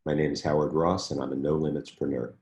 My name is Howard Ross, and I'm a No-Limitspreneur.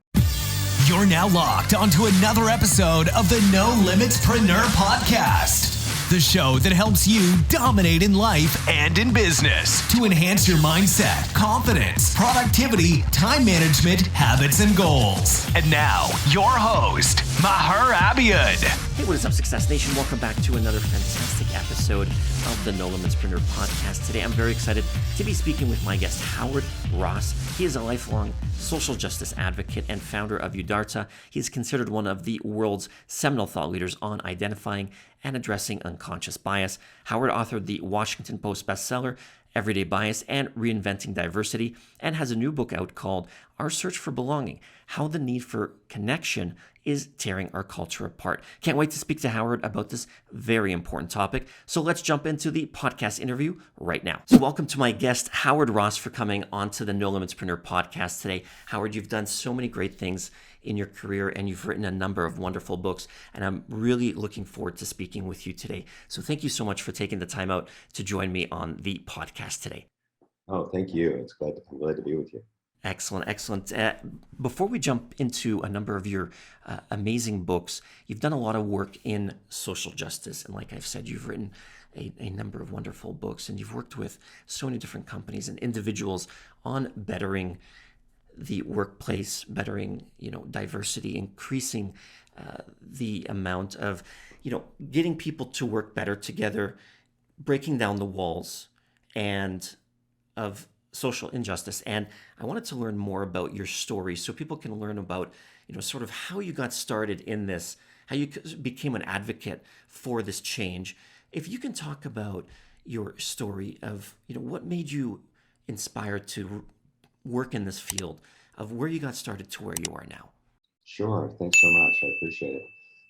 You're now locked onto another episode of the Nolimitspreneur Podcast, the show that helps you dominate in life and in business to enhance your mindset, confidence, productivity, time management, habits, and goals. And now, your host, Maher Abiad. Hey, what is up, Success Nation? Welcome back to another fantastic episode of the Nolimitspreneur Podcast. Today, I'm very excited to be speaking with my guest, Howard Ross. He is a lifelong social justice advocate and founder of Udarta. He is considered one of the world's seminal thought leaders on identifying and addressing unconscious bias. Howard authored the Washington Post bestseller, Everyday Bias and Reinventing Diversity, and has a new book out called Our Search for Belonging: How the Need for Connection is Tearing Our Culture Apart. Can't wait to speak to Howard about this very important topic. So let's jump into the podcast interview right now. So welcome to my guest, Howard Ross, for coming onto the Nolimitspreneur Podcast today. Howard, you've done so many great things in your career, and you've written a number of wonderful books, and I'm really looking forward to speaking with you today. So thank you so much for taking the time out to join me on the podcast today. Oh, thank you. I'm glad to be with you. Excellent, excellent. Before we jump into a number of your amazing books, you've done a lot of work in social justice, and like I've said, you've written a number of wonderful books, and you've worked with so many different companies and individuals on bettering the workplace, bettering, diversity, increasing the amount of, getting people to work better together, breaking down the walls and of social injustice. And I wanted to learn more about your story so people can learn about, sort of how you got started in this, how you became an advocate for this change. If you can talk about your story of, what made you inspired to work in this field, of where you got started to where you are now. Sure. Thanks so much. I appreciate it.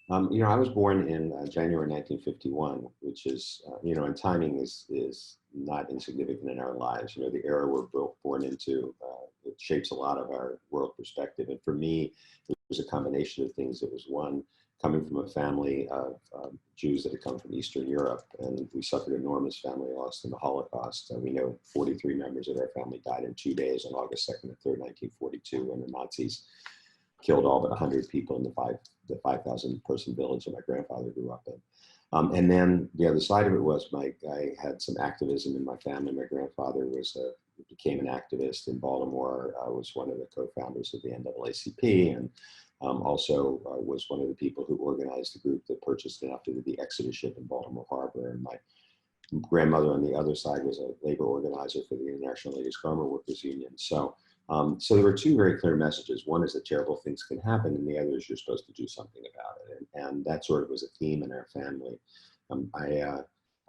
I was born in January 1951, which is, and timing is not insignificant in our lives. The era we're born into, it shapes a lot of our world perspective. And for me, it was a combination of things. It was one, coming from a family of Jews that had come from Eastern Europe, and we suffered enormous family loss in the Holocaust. We know 43 members of our family died in 2 days on August 2nd and 3rd, 1942, when the Nazis killed all but 100 people in the 5,000 person village that my grandfather grew up in. And then the other side of it was I had some activism in my family. My grandfather became an activist in Baltimore. I was one of the co-founders of the NAACP, and also was one of the people who organized the group that purchased and outfitted the Exodus ship in Baltimore Harbor. And my grandmother on the other side was a labor organizer for the International Ladies Garment Workers Union. So there were two very clear messages. One is that terrible things can happen, and the other is you're supposed to do something about it. And that sort of was a theme in our family.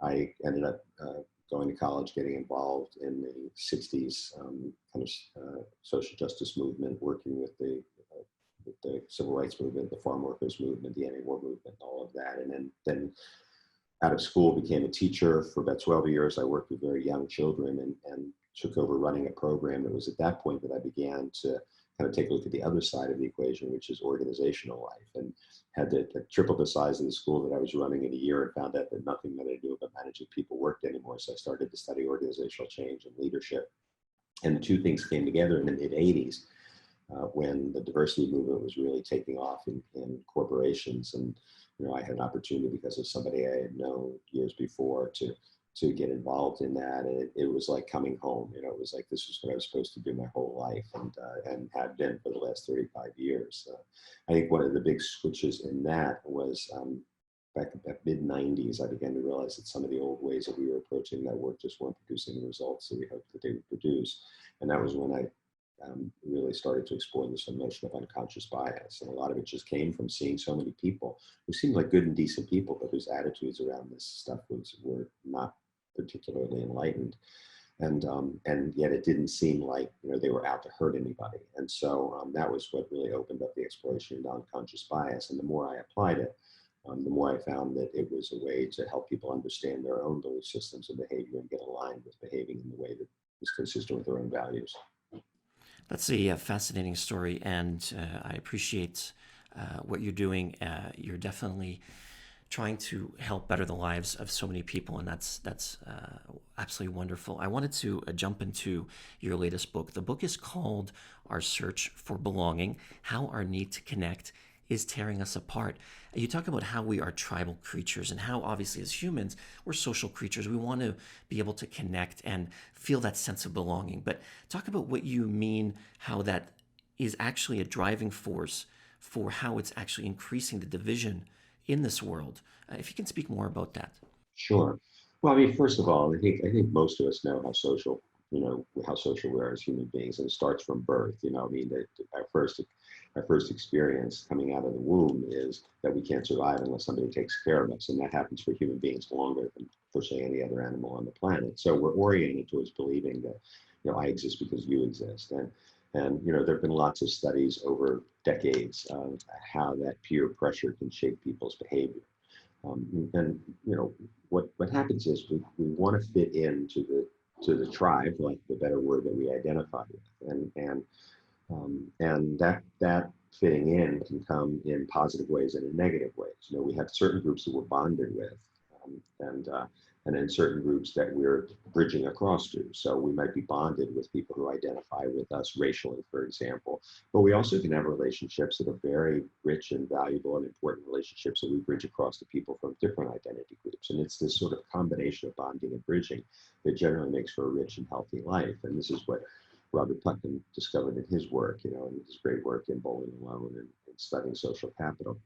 I ended up going to college, getting involved in the 60s social justice movement, working with the civil rights movement, the farm workers movement, the anti-war movement, all of that. And then out of school, became a teacher. For about 12 years, I worked with very young children and took over running a program. It was at that point that I began to kind of take a look at the other side of the equation, which is organizational life, and had to triple the size of the school that I was running in a year, and found out that nothing that I do about managing people worked anymore. So I started to study organizational change and leadership. And the two things came together in the mid-'80s when the diversity movement was really taking off in corporations. And I had an opportunity because of somebody I had known years before to get involved in that. And it was like coming home. It was like this was what I was supposed to do my whole life, and have been for the last 35 years. I think one of the big switches in that was back in the mid-'90s, I began to realize that some of the old ways that we were approaching that work just weren't producing the results that we hoped that they would produce. And that was when I really started to explore this notion of unconscious bias. And a lot of it just came from seeing so many people who seemed like good and decent people, but whose attitudes around this stuff were not particularly enlightened. And yet it didn't seem like they were out to hurt anybody. And so that was what really opened up the exploration into unconscious bias. And the more I applied it, the more I found that it was a way to help people understand their own belief systems and behavior and get aligned with behaving in the way that was consistent with their own values. That's a fascinating story, and I appreciate what you're doing. You're definitely trying to help better the lives of so many people, and that's absolutely wonderful. I wanted to jump into your latest book. The book is called Our Search for Belonging: How Our Need to Connect is Tearing Us Apart. You talk about how we are tribal creatures and how obviously as humans, we're social creatures. We want to be able to connect and feel that sense of belonging. But talk about what you mean, how that is actually a driving force for how it's actually increasing the division in this world. If you can speak more about that. Sure. Well, I mean, first of all, I think most of us know how social, how social we are as human beings, and it starts from birth. I mean, our first experience coming out of the womb is that we can't survive unless somebody takes care of us, and that happens for human beings longer than for say any other animal on the planet. So we're oriented towards believing that, I exist because you exist, and there have been lots of studies over decades of how that peer pressure can shape people's behavior. And what happens is we want to fit into the tribe, like the better word that we identify with, and that fitting in can come in positive ways and in negative ways. We have certain groups that we're bonded with, and in certain groups that we're bridging across to. So we might be bonded with people who identify with us racially, for example, but we also can have relationships that are very rich and valuable and important relationships that we bridge across to people from different identity groups. And it's this sort of combination of bonding and bridging that generally makes for a rich and healthy life. And this is what Robert Putnam discovered in his work, and his great work in Bowling Alone and studying social capital.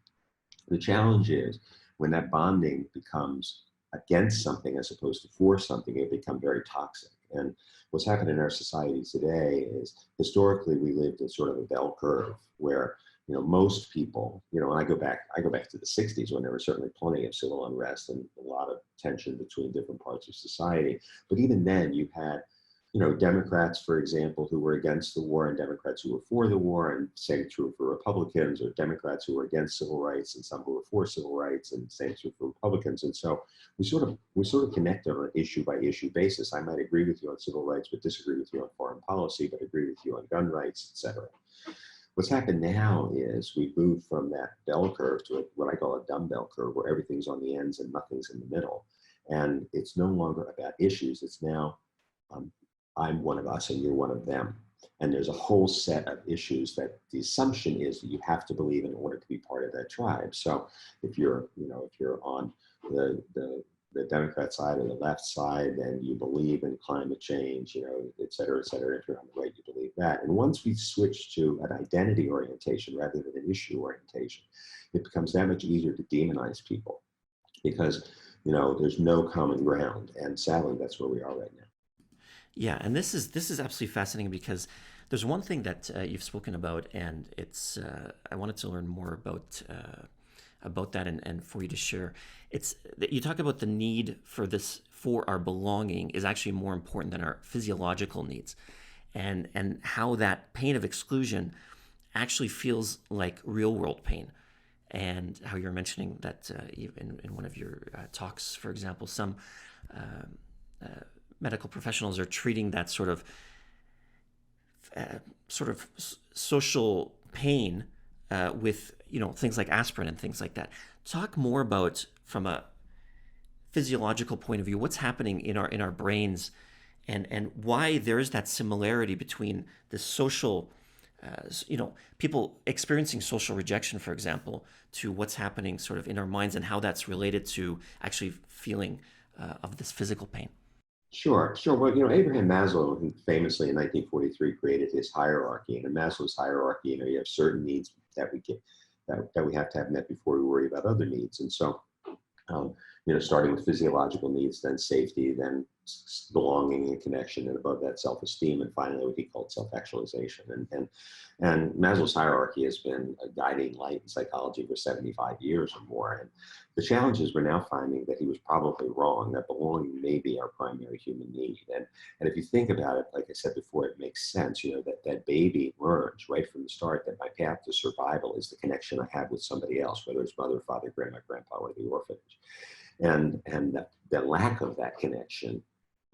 The challenge is when that bonding becomes against something as opposed to for something, it becomes very toxic. And what's happened in our society today is historically we lived in sort of a bell curve where most people, and I go back to the 60s when there was certainly plenty of civil unrest and a lot of tension between different parts of society. But even then you had Democrats, for example, who were against the war, and Democrats who were for the war, and same true for Republicans, or Democrats who were against civil rights and some who were for civil rights, and same true for Republicans. And so we sort of connect on an issue by issue basis. I might agree with you on civil rights, but disagree with you on foreign policy, but agree with you on gun rights, etc. What's happened now is we've moved from that bell curve to what I call a dumbbell curve, where everything's on the ends and nothing's in the middle. And it's no longer about issues. It's now, I'm one of us and you're one of them. And there's a whole set of issues that the assumption is that you have to believe in order to be part of that tribe. So if you're on the Democrat side or the left side, then you believe in climate change, et cetera, et cetera. If you're on the right, you believe that. And once we switch to an identity orientation rather than an issue orientation, it becomes that much easier to demonize people because, there's no common ground. And sadly, that's where we are right now. Yeah, and this is absolutely fascinating because there's one thing that you've spoken about, and it's I wanted to learn more about that and for you to share. It's that you talk about the need for our belonging is actually more important than our physiological needs, and how that pain of exclusion actually feels like real world pain, and how you're mentioning that in one of your talks, for example, some medical professionals are treating that sort of social pain with things like aspirin and things like that. Talk more about, from a physiological point of view, what's happening in our brains, and why there is that similarity between the social, people experiencing social rejection, for example, to what's happening sort of in our minds, and how that's related to actually feeling of this physical pain. Sure. Well, Abraham Maslow, who famously in 1943 created his hierarchy, and in Maslow's hierarchy, you have certain needs that we have to have met before we worry about other needs. And so, starting with physiological needs, then safety, then belonging and connection, and above that, self-esteem, and finally what he called self-actualization. And Maslow's hierarchy has been a guiding light in psychology for 75 years or more. And the challenge is we're now finding that he was probably wrong, that belonging may be our primary human need. And if you think about it, like I said before, it makes sense, that baby learns right from the start that my path to survival is the connection I have with somebody else, whether it's mother, father, grandma, grandpa, or the orphanage. And the lack of that connection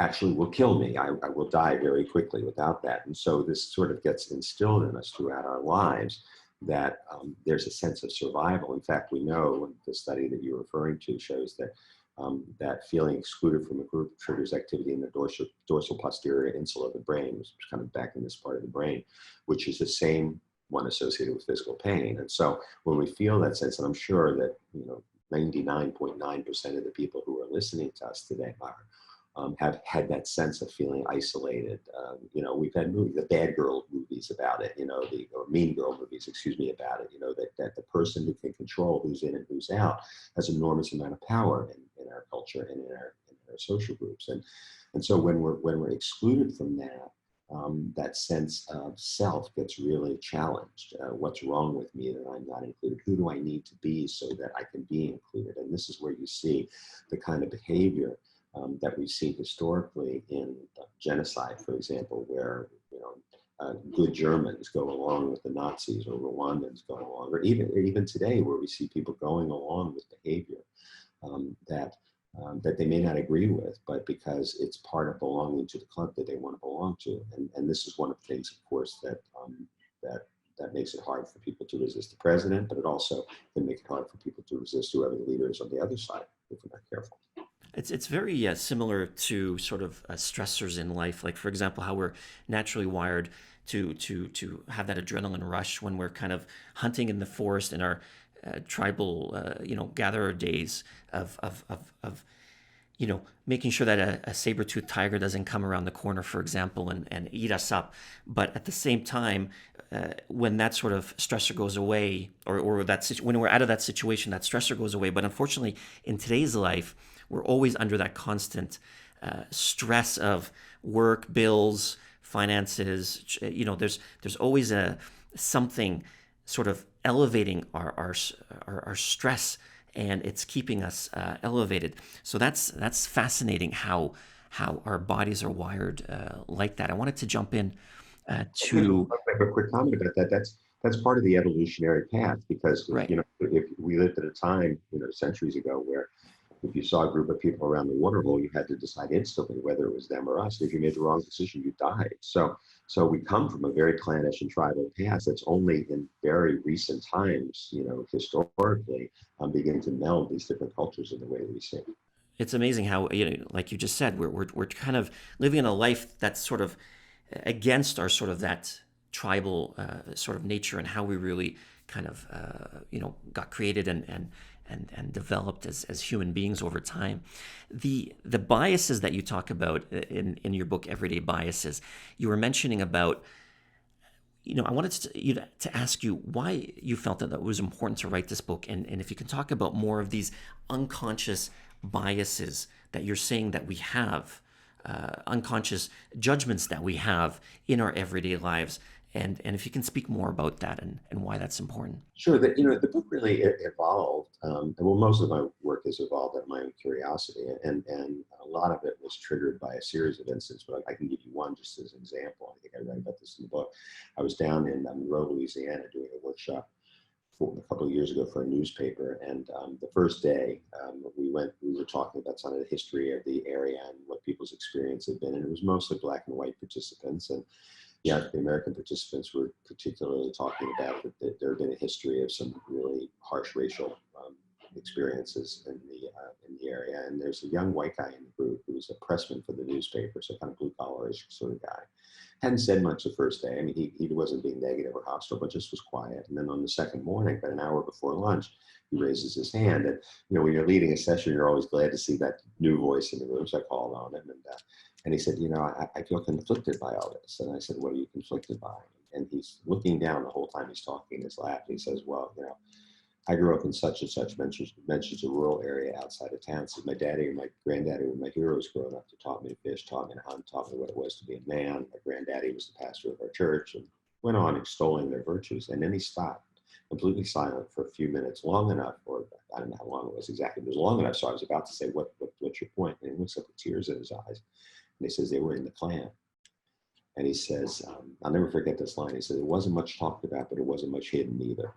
actually will kill me. I will die very quickly without that. And so this sort of gets instilled in us throughout our lives that there's a sense of survival. In fact, we know the study that you're referring to shows that that feeling excluded from a group triggers activity in the dorsal posterior insula of the brain, which is kind of back in this part of the brain, which is the same one associated with physical pain. And so when we feel that sense, and I'm sure that 99.9% of the people who are listening to us today, Maher, have had that sense of feeling isolated. We've had movies, the bad girl movies about it, or mean girl movies, about it, that the person who can control who's in and who's out has an enormous amount of power in our culture and in our social groups. And so when we're excluded from that, that sense of self gets really challenged. What's wrong with me that I'm not included? Who do I need to be so that I can be included? And this is where you see the kind of behavior that we see historically in genocide, for example, where good Germans go along with the Nazis, or Rwandans go along, or even today, where we see people going along with behavior that they may not agree with, but because it's part of belonging to the club that they want to belong to. And this is one of the things, of course, that makes it hard for people to resist the president, but it also can make it hard for people to resist whoever the leader is on the other side if we're not careful. It's very similar to sort of stressors in life. Like, for example, how we're naturally wired to have that adrenaline rush when we're kind of hunting in the forest in our tribal, gatherer days of making sure that a saber-toothed tiger doesn't come around the corner, for example, and eat us up. But at the same time, when that sort of stressor goes away, or when we're out of that situation, that stressor goes away. But unfortunately, in today's life, we're always under that constant stress of work, bills, finances. There's always something sort of elevating our stress, and it's keeping us elevated. So that's fascinating how our bodies are wired like that. I wanted to jump in to a quick comment about that. That's part of the evolutionary path, because right. If we lived at a time centuries ago where if you saw a group of people around the water hole, you had to decide instantly whether it was them or us. If you made the wrong decision, you died. So we come from a very clannish and tribal past that's only in very recent times, historically, beginning to meld these different cultures in the way that we see. It's amazing how, like you just said, we're kind of living in a life that's sort of against our sort of that tribal sort of nature, and how we really kind of got created and developed as human beings over time. The biases that you talk about in your book, Everyday Biases, you were mentioning about, I wanted to ask you why you felt that it was important to write this book, and if you can talk about more of these unconscious biases that you're saying that we have, unconscious judgments that we have in our everyday lives. And if you can speak more about that and why that's important. Sure. The book really evolved. Most of my work has evolved out of my own curiosity, and a lot of it was triggered by a series of incidents. But I can give you one just as an example. I think I write about this in the book. I was down in Monroe, Louisiana, doing a workshop a couple of years ago for a newspaper, and the first day we were talking about some of the history of the area and what people's experience had been, and it was mostly Black and white participants. And the African American participants were particularly talking about that there had been a history of some really harsh racial experiences in the area. And there's a young white guy in the group who was a pressman for the newspaper, so kind of blue collar-ish sort of guy. Hadn't said much the first day. I mean, he wasn't being negative or hostile, but just was quiet. And then on the second morning, about an hour before lunch, he raises his hand. And when you're leading a session, you're always glad to see that new voice in the room. So I called on him, and he said, I feel conflicted by all this. And I said, what are you conflicted by? And he's looking down the whole time he's talking in his lap. And he says, well, I grew up in such and such, mentions a rural area outside of town. So my daddy and my granddaddy were my heroes growing up. They taught me to fish, taught me to hunt, taught me what it was to be a man. My granddaddy was the pastor of our church, and went on extolling their virtues. And then he stopped, completely silent for a few minutes, long enough, or I don't know how long it was exactly, but it was long enough. So I was about to say, what's your point? And he looks up with tears in his eyes. And he says, they were in the Klan. And he says, I'll never forget this line. He said, it wasn't much talked about, but it wasn't much hidden either.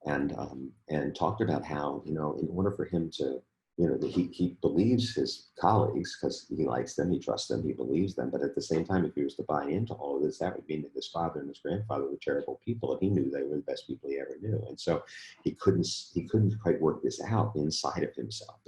And talked about how, in order for him to that he believes his colleagues because he likes them, he trusts them, he believes them. But at the same time, if he was to buy into all of this, that would mean that his father and his grandfather were terrible people, and he knew they were the best people he ever knew. And so he couldn't quite work this out inside of himself,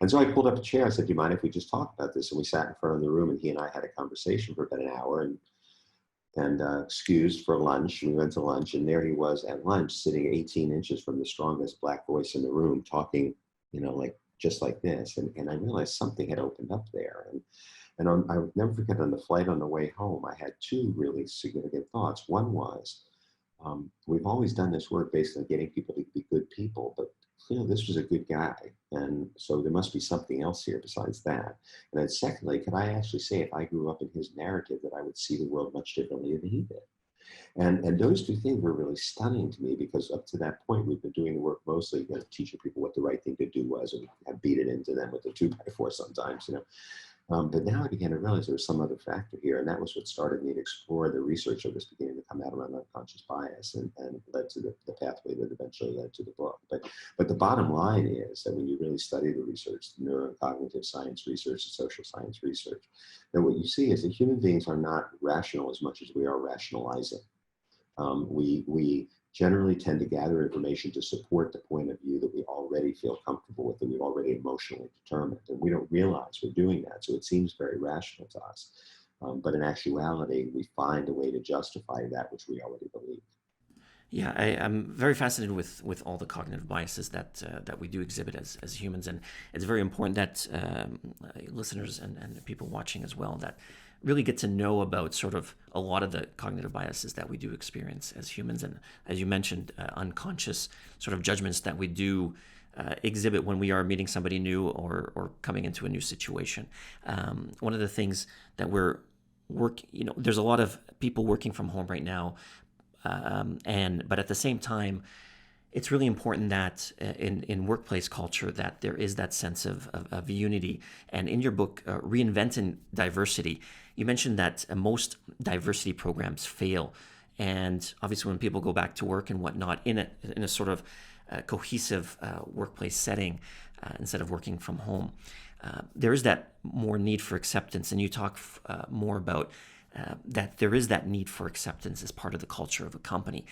And so I pulled up a chair. I said, "Do you mind if we just talk about this?" And we sat in front of the room, and he and I had a conversation for about an hour, and excused for lunch. We went to lunch, and there he was at lunch, sitting 18 inches from the strongest black voice in the room, talking, just like this. And I realized something had opened up there. And I would never forget, on the flight on the way home, I had two really significant thoughts. One was, we've always done this work based on getting people to be good people, but this was a good guy. And so there must be something else here besides that. And then secondly, could I actually say, if I grew up in his narrative, that I would see the world much differently than he did? And those two things were really stunning to me, because up to that point, we've been doing the work mostly, teaching people what the right thing to do was, and we have beat it into them with the 2x4 sometimes, But now I began to realize there was some other factor here, and that was what started me to explore the research that was beginning to come out around unconscious bias, and led to the pathway that eventually led to the book. But the bottom line is that when you really study the research, the neurocognitive science research, the social science research, then what you see is that human beings are not rational as much as we are rationalizing. We generally tend to gather information to support the point of view that we already feel comfortable with, that we've already emotionally determined, and we don't realize we're doing that. So it seems very rational to us. But in actuality, we find a way to justify that which we already believe. Yeah, I'm very fascinated with all the cognitive biases that we do exhibit as humans, and it's very important that listeners and people watching as well, that really get to know about sort of a lot of the cognitive biases that we do experience as humans, and as you mentioned, unconscious sort of judgments that we do exhibit when we are meeting somebody new or coming into a new situation. One of the things that we're there's a lot of people working from home right now. But at the same time, it's really important that in workplace culture that there is that sense of unity. And in your book, Reinventing Diversity, you mentioned that most diversity programs fail. And obviously when people go back to work and whatnot in a sort of cohesive workplace setting, instead of working from home, there is that more need for acceptance. And you talk more about that there is that need for acceptance as part of the culture of a company.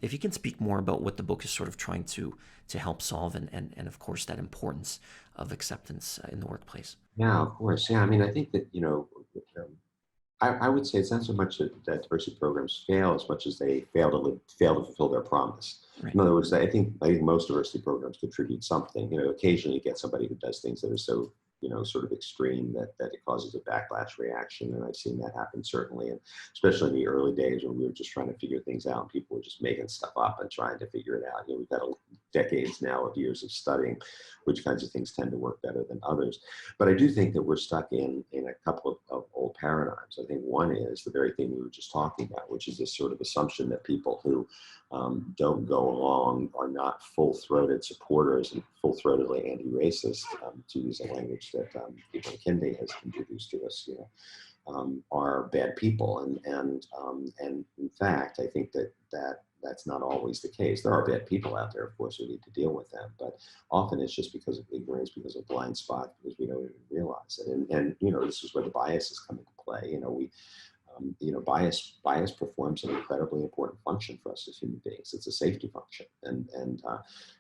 If you can speak more about what the book is sort of trying to help solve, and of course that importance of acceptance in the workplace. Yeah, of course. Yeah, I mean, I think that, I would say it's not so much that diversity programs fail as much as they fail to fulfill their promise. Right. In other words, I think most diversity programs contribute something. Occasionally you get somebody who does things that are so sort of extreme that it causes a backlash reaction. And I've seen that happen, certainly. And especially in the early days when we were just trying to figure things out and people were just making stuff up and trying to figure it out. We've got decades now of years of studying which kinds of things tend to work better than others. But I do think that we're stuck in a couple of old paradigms. I think one is the very thing we were just talking about, which is this sort of assumption that people who don't go along are not full-throated supporters and full-throatedly anti-racist, to use a language that Ibram Kendi has introduced to us, are bad people. And in fact, I think that's not always the case. There are bad people out there, of course, we need to deal with them, but often it's just because of ignorance, because of blind spot, because we don't even realize it. And this is where the biases come into play. Bias performs an incredibly important function for us as human beings. It's a safety function, and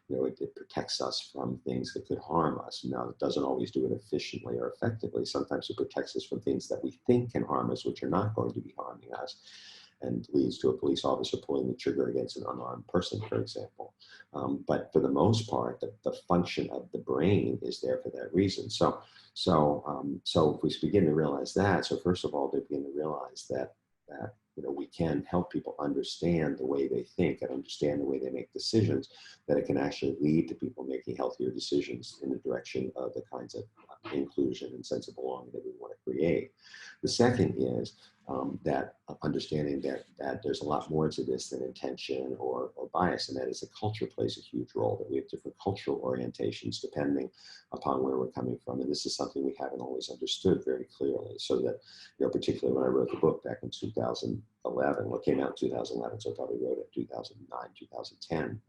it protects us from things that could harm us. Now, it doesn't always do it efficiently or effectively. Sometimes it protects us from things that we think can harm us, which are not going to be harming us, and leads to a police officer pulling the trigger against an unarmed person, for example. But for the most part, the function of the brain is there for that reason. So if we begin to realize that, so first of all, they begin to realize that we can help people understand the way they think and understand the way they make decisions, that it can actually lead to people making healthier decisions in the direction of the kinds of inclusion and sense of belonging that we want to create. The second is that understanding that there's a lot more to this than intention or bias, and that is that culture plays a huge role, that we have different cultural orientations depending upon where we're coming from. And this is something we haven't always understood very clearly. So that, particularly when I wrote the book back in 2011, well, it came out in 2011, so I probably wrote it in 2009, 2010.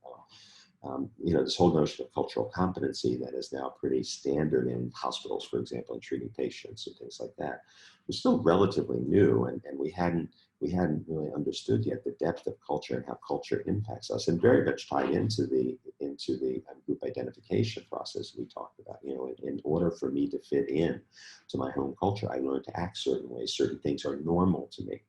this whole notion of cultural competency that is now pretty standard in hospitals, for example, in treating patients and things like that, was still relatively new, and we hadn't really understood yet the depth of culture and how culture impacts us, and very much tied into the group identification process we talked about. In order for me to fit in to my home culture, I learned to act certain ways. Certain things are normal to me,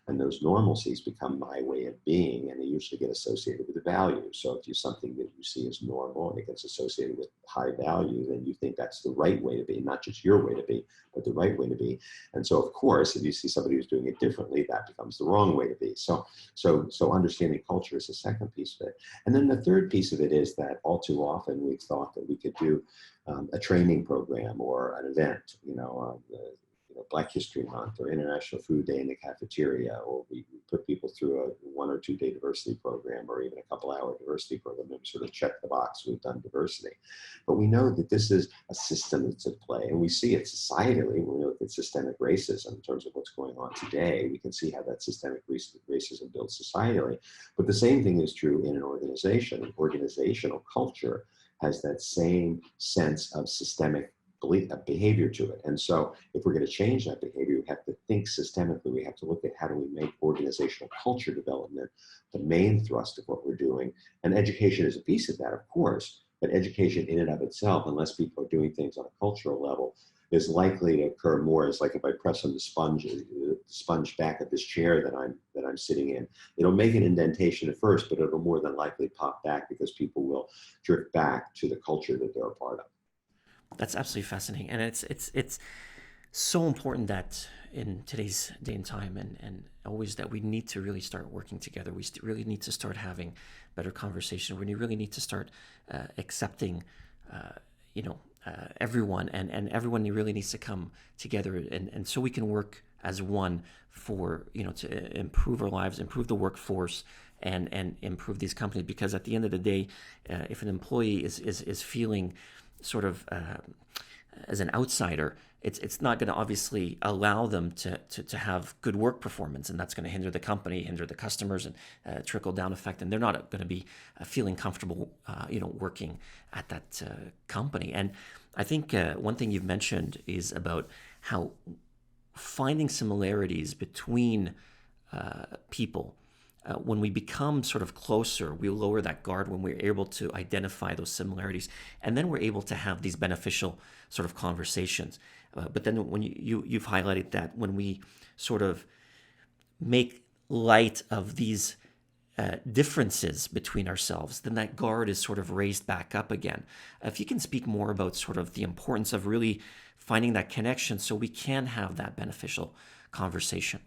and those normalcies become my way of being, and they usually get associated with a value. So if you something that you see as normal and it gets associated with high value, then you think that's the right way to be, not just your way to be, but the right way to be. And so, of course, if you see somebody who's doing it differently, that becomes the wrong way to be. So understanding culture is the second piece of it. And then the third piece of it is that all too often we've thought that we could do a training program or an event, Black History Month or International Food Day in the cafeteria, or we put people through a 1 or 2 day diversity program, or even a couple-hour diversity program, and we sort of check the box, we've done diversity. But we know that this is a system that's at play, and we see it societally. We know that systemic racism, in terms of what's going on today, we can see how that systemic racism builds societally. But the same thing is true in an organization. An organizational culture has that same sense of systemic behavior to it. And so if we're going to change that behavior, we have to think systemically. We have to look at how do we make organizational culture development the main thrust of what we're doing. And education is a piece of that, of course, but education in and of itself, unless people are doing things on a cultural level, is likely to occur more as like if I press on the sponge back of this chair that I'm sitting in. It'll make an indentation at first, but it'll more than likely pop back because people will drift back to the culture that they're a part of. That's absolutely fascinating, and it's so important that in today's day and time, and always, that we need to really start working together. We really need to start having better conversation. We really need to start accepting, everyone, and everyone really needs to come together, and so we can work as one for to improve our lives, improve the workforce, and improve these companies. Because at the end of the day, if an employee is feeling sort of as an outsider, it's not going to obviously allow them to have good work performance, and that's going to hinder the company, hinder the customers, and trickle down effect, and they're not going to be feeling comfortable working at that company. And I think one thing you've mentioned is about how finding similarities between people, when we become sort of closer, we lower that guard when we're able to identify those similarities, and then we're able to have these beneficial sort of conversations. But then when you've highlighted that when we sort of make light of these differences between ourselves, then that guard is sort of raised back up again. If you can speak more about sort of the importance of really finding that connection so we can have that beneficial conversation.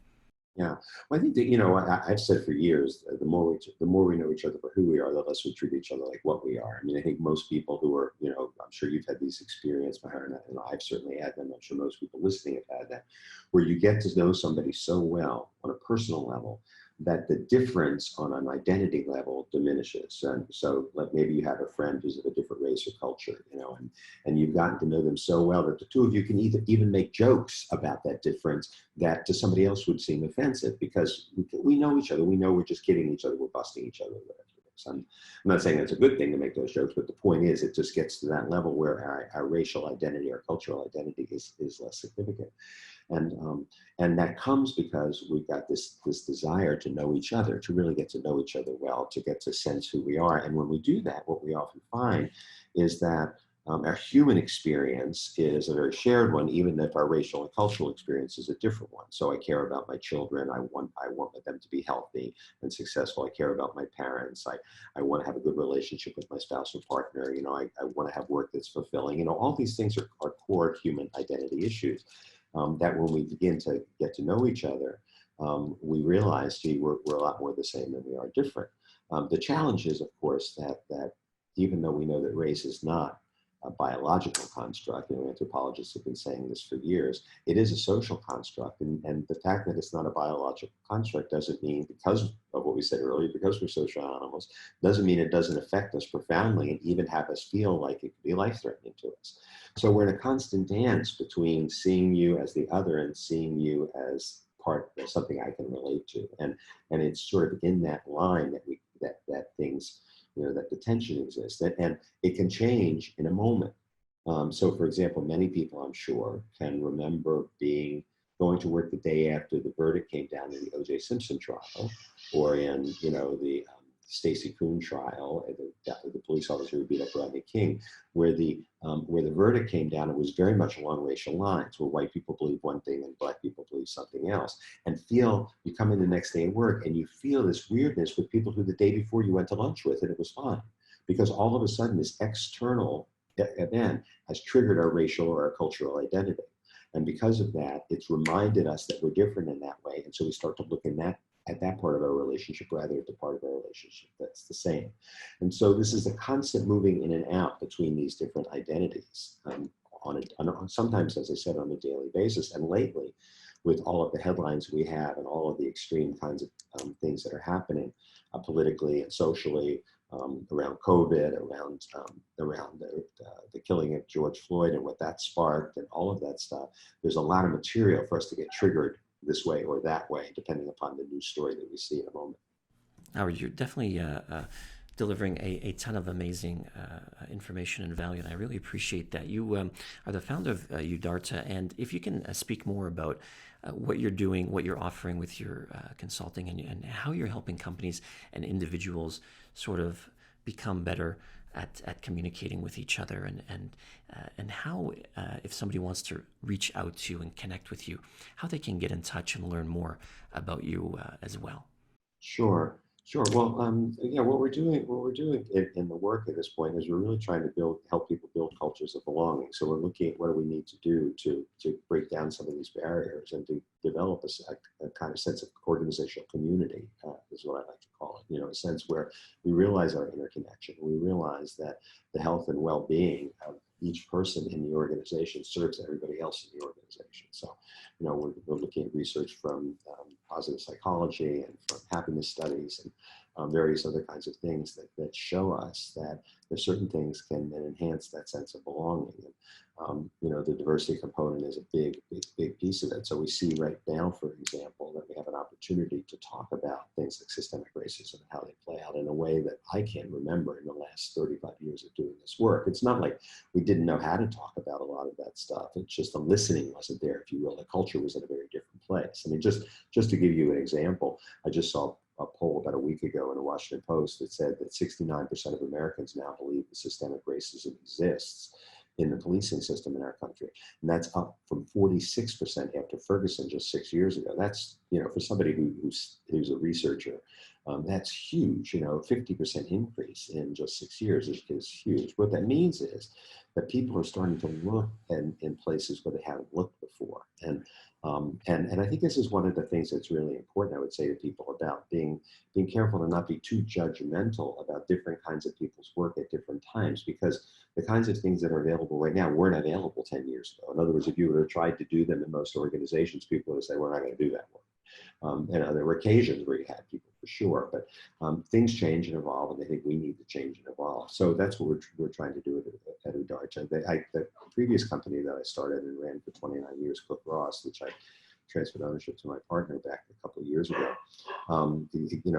Yeah, well, I think that, I've said for years, the more we know each other for who we are, the less we treat each other like what we are. I mean, I think most people who are, I'm sure you've had these experiences, Maher, and I've certainly had them. I'm sure most people listening have had that, where you get to know somebody so well on a personal level that the difference on an identity level diminishes. And so like maybe you have a friend who's of a different race or culture, and you've gotten to know them so well that the two of you can even make jokes about that difference that to somebody else would seem offensive, because we know each other. We know we're just kidding each other. We're busting each other. I'm not saying that's a good thing to make those jokes, but the point is it just gets to that level where our racial identity, our cultural identity is less significant. And that comes because we've got this desire to know each other, to really get to know each other well, to get to sense who we are. And when we do that, what we often find is that our human experience is a very shared one, even if our racial and cultural experience is a different one. So I care about my children. I want them to be healthy and successful. I care about my parents. I want to have a good relationship with my spouse or partner. I want to have work that's fulfilling. All these things are core human identity issues. That when we begin to get to know each other, we realize, we're a lot more the same than we are different. The challenge is, of course, that even though we know that race is not a biological construct, anthropologists have been saying this for years, it is a social construct. And the fact that it's not a biological construct doesn't mean, because of what we said earlier, because we're social animals, doesn't mean it doesn't affect us profoundly and even have us feel like it could be life-threatening to us. So we're in a constant dance between seeing you as the other and seeing you as part of something I can relate to. And it's sort of in that line that things that the tension exists, and it can change in a moment. So, for example, many people, I'm sure, can remember going to work the day after the verdict came down in the O.J. Simpson trial, or in, the Stacey Koon trial, the police officer who beat up Rodney King, where the verdict came down. It was very much along racial lines, where white people believe one thing and black people believe something else. And you come in the next day at work and you feel this weirdness with people who the day before you went to lunch with, and it was fine, because all of a sudden this external event has triggered our racial or our cultural identity. And because of that, it's reminded us that we're different in that way. And so we start to look at that part of our relationship rather than the part of our relationship that's the same. And so this is a constant moving in and out between these different identities, sometimes, as I said, on a daily basis. And lately, with all of the headlines we have and all of the extreme kinds of things that are happening politically and socially, around COVID, around the killing of George Floyd and what that sparked and all of that stuff, there's a lot of material for us to get triggered this way or that way, depending upon the news story that we see in a moment. Howard, you're definitely delivering a ton of amazing information and value, and I really appreciate that. You are the founder of Udarta, and if you can speak more about what you're doing, what you're offering with your consulting, and how you're helping companies and individuals sort of become better at communicating with each other, and how, if somebody wants to reach out to you and connect with you, how they can get in touch and learn more about you as well. Sure. Well, what we're doing in the work at this point is we're really trying to help people build cultures of belonging. So we're looking at what do we need to do to break down some of these barriers and to develop a kind of sense of organizational community, is what I like to call it. A sense where we realize our interconnection. We realize that the health and well-being of each person in the organization serves everybody else in the organization. So, we're looking at research from positive psychology and from happiness studies and various other kinds of things that show us that there's certain things can then enhance that sense of belonging. And, the diversity component is a big piece of it. So we see right now, for example, that we have an opportunity to talk about things like systemic racism and how they play out in a way that I can't remember in the last 35 years of doing this work. It's not like we didn't know how to talk about a lot of that stuff. It's just the listening wasn't there, if you will. The culture was in a very different place. I mean, just to give you an example, I just saw a poll about a week ago in the Washington Post that said that 69% of Americans now believe that systemic racism exists in the policing system in our country. And that's up from 46% after Ferguson just 6 years ago. That's, for somebody who's a researcher, that's huge. 50% increase in just 6 years is huge. What that means is that people are starting to look in places where they haven't looked before. And I think this is one of the things that's really important, I would say to people, about being careful to not be too judgmental about different kinds of people's work at different times, because the kinds of things that are available right now weren't available 10 years ago. In other words, if you would have tried to do them in most organizations, people would say, we're not going to do that work. There were occasions where you had people, for sure, but things change and evolve, and I think we need to change and evolve. So that's what we're trying to do at Udarta. The previous company that I started and ran for 29 years, Cook Ross, which I transferred ownership to my partner back a couple of years ago,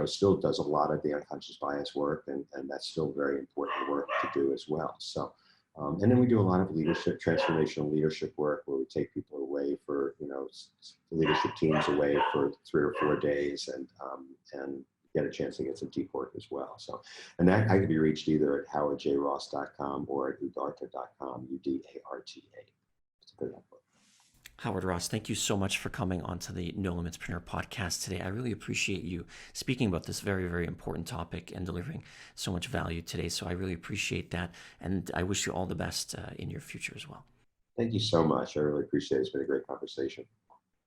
still does a lot of the unconscious bias work, and that's still very important work to do as well. So, and then we do a lot of transformational leadership work, where we take people away for, leadership teams away for 3 or 4 days, and get a chance to get some deep work as well. So, and that I can be reached either at howardjross.com or at udarta.com, UDARTA. Howard Ross, thank you so much for coming onto the Nolimitspreneur Podcast today. I really appreciate you speaking about this very, very important topic and delivering so much value today. So I really appreciate that, and I wish you all the best in your future as well. Thank you so much. I really appreciate it. It's been a great conversation.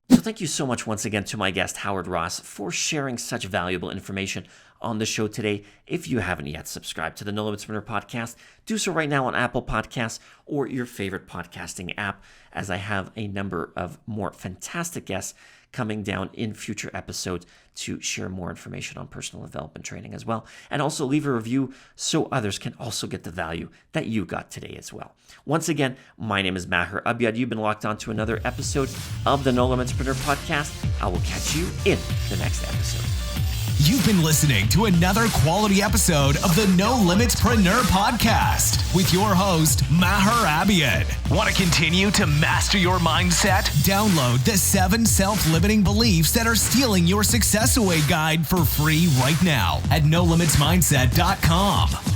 So thank you so much once again to my guest, Howard Ross, for sharing such valuable information on the show today. If you haven't yet subscribed to the Nolimitspreneur Podcast, do so right now on Apple Podcasts or your favorite podcasting app, as I have a number of more fantastic guests coming down in future episodes to share more information on personal development training as well. And also leave a review so others can also get the value that you got today as well. Once again, my name is Maher Abiad. You've been locked on to another episode of the Nolimitspreneur Podcast. I will catch you in the next episode. You've been listening to another quality episode of the Nolimitspreneur Podcast with your host, Maher Abiad. Want to continue to master your mindset? Download the 7 self-limiting beliefs that are stealing your success away guide for free right now at NoLimitsMindset.com.